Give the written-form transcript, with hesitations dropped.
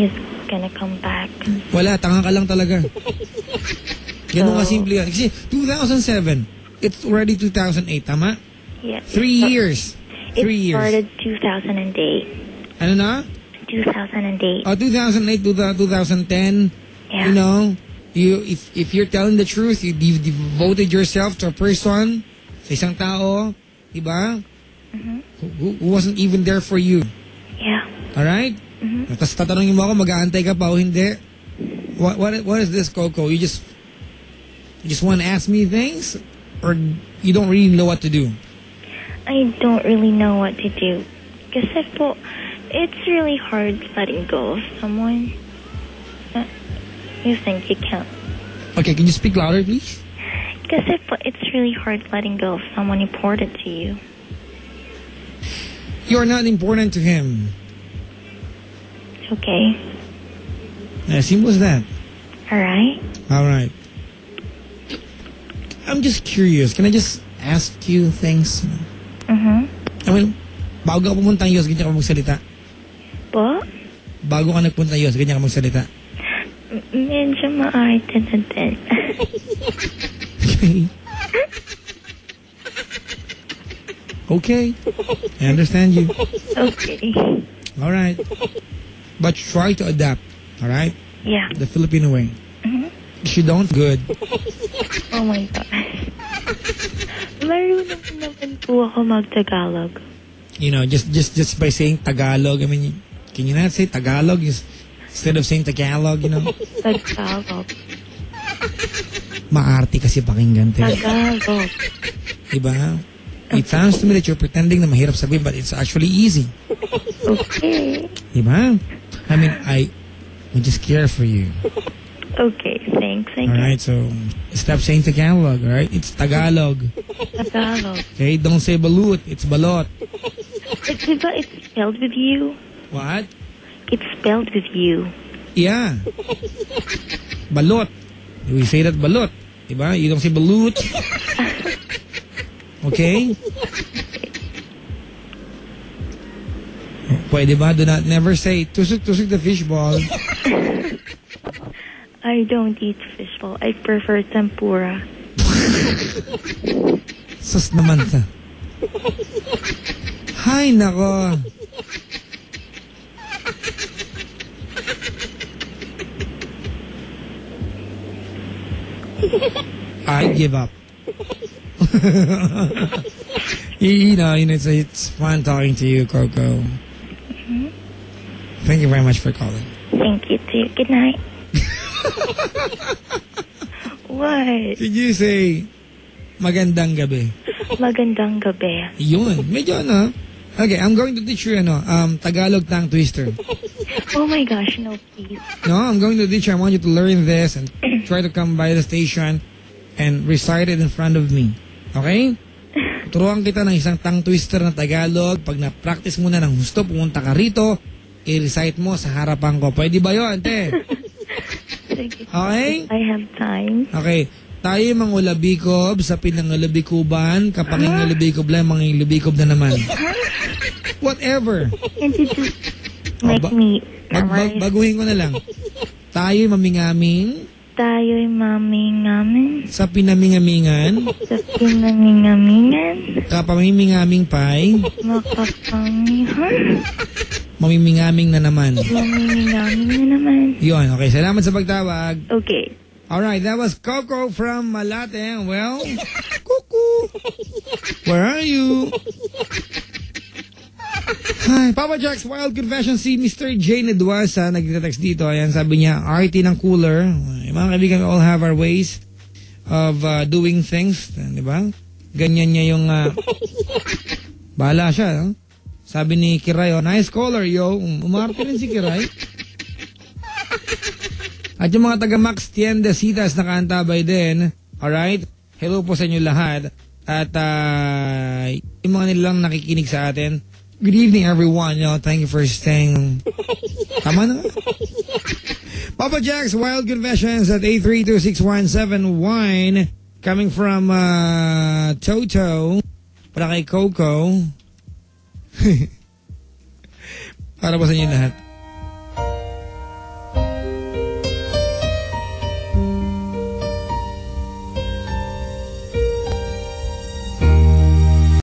he's gonna come back? Wala, tanga ka lang talaga. Ganun ka simple yan. Kasi 2007, it's already 2008, tama? Yeah. 3 years. 3 It years. started 2008. Ano na? 2008. Oh, 2008 to 2010. Yeah. You know, if you're telling the truth, you've devoted yourself to a person, sa isang tao, diba? Who wasn't even there for you. Yeah. Alright? Tapos tatanungin mo ako, mag-aantay ka pa o hindi? What is this, Coco? You just want to ask me things? Or you don't really know what to do? I don't really know what to do. Kasi po, it's really hard letting go of someone. You think you can? Okay, can you speak louder, please? Kasi po, it's really hard letting go of someone important to you. You're not important to him. Okay. As simple as that. Alright? Alright. I'm just curious. Can I just ask you things? I mean, bago ka pumunta ng US, ganyan ka magsalita. Po? Bago ka nagpunta ng US, ganyan ka magsalita. Medyo maarte na din. Okay. I understand you. Okay. Alright. But try to adapt. Alright? Yeah. The Filipino way. If you don't, good. Oh my gosh. Marunong naman po ako mag-Tagalog. You know, just by saying Tagalog, I mean, can you not say Tagalog instead of saying Tagalog, you know? Tagalog. Maarte kasi pakinggan, te. Tagalog. Diba? It sounds to me that you're pretending na mahirap sabihin, but it's actually easy. Okay. Diba? I mean, I just care for you. Okay, thanks. I Alright, so stop saying Tagalog, alright? It's Tagalog. Tagalog. Okay, don't say balut, it's balot. It's spelled with you. What? It's spelled with you. Yeah. Balot. We say that balot. Diba? You don't say balut. Okay? Pwede ba? Do not never say tusuk-tusuk the fishball. I don't eat fishball. I prefer tempura. Sus naman ta. Hay nako. I give up. you know, it's fun talking to you, Coco. Thank you very much for calling. Thank you too. Good night. What? Did you say magandang gabi? Magandang gabi. Yun, medyo ano. Okay, I'm going to teach you Tagalog tongue twister. Oh my gosh, no please. No, I'm going to teach you. I want you to learn this and try to come by the station and recite it in front of me. Okay? Turuan kita ng isang tongue twister na Tagalog. Pag na-practice mo na ng husto, pumunta ka rito, i-recite mo sa harapan ko. Pwede ba yun, te? Okay? I have time. Okay. Tayo mga ulabikob sa pinangalabikuban. Kapag ingalabikob lang, mga ilabikob na naman. Whatever. Can't you just make me memorize? Baguhin ko na lang. Tayo'y mamingaming. Tayo'y mamingamin. Sa pinamingamingan. Sa pinamingamingan. Kapamimingaming pay. Makapamihan. Mamimingaming na naman. Mamingamin na naman. Yun, okay. Salamat sa pagtawag. Okay. Alright, that was Coco from Malate. Well, Cuckoo. Where are you? Hi, Papa Jack's Wild Confession, si Mr. J. Nedwasa nagtetext dito. Ayan, sabi niya, RT ng cooler. Mga kaibigan, we all have our ways of doing things. Di ba? Ganyan niya yung... bahala siya. No? Sabi ni Kiray, nice caller, yo. Umarte rin si Kiray. At yung mga taga-Max Tiendesitas nakaantabay din. Alright? Hello po sa inyo lahat. At yung mga nilang nakikinig sa atin. Good evening, everyone. Thank you for staying. Tama na. Papa Jack's Wild Confessions at 832-6171. Coming from Toto. Para kay Coco. Para po sa inyo lahat.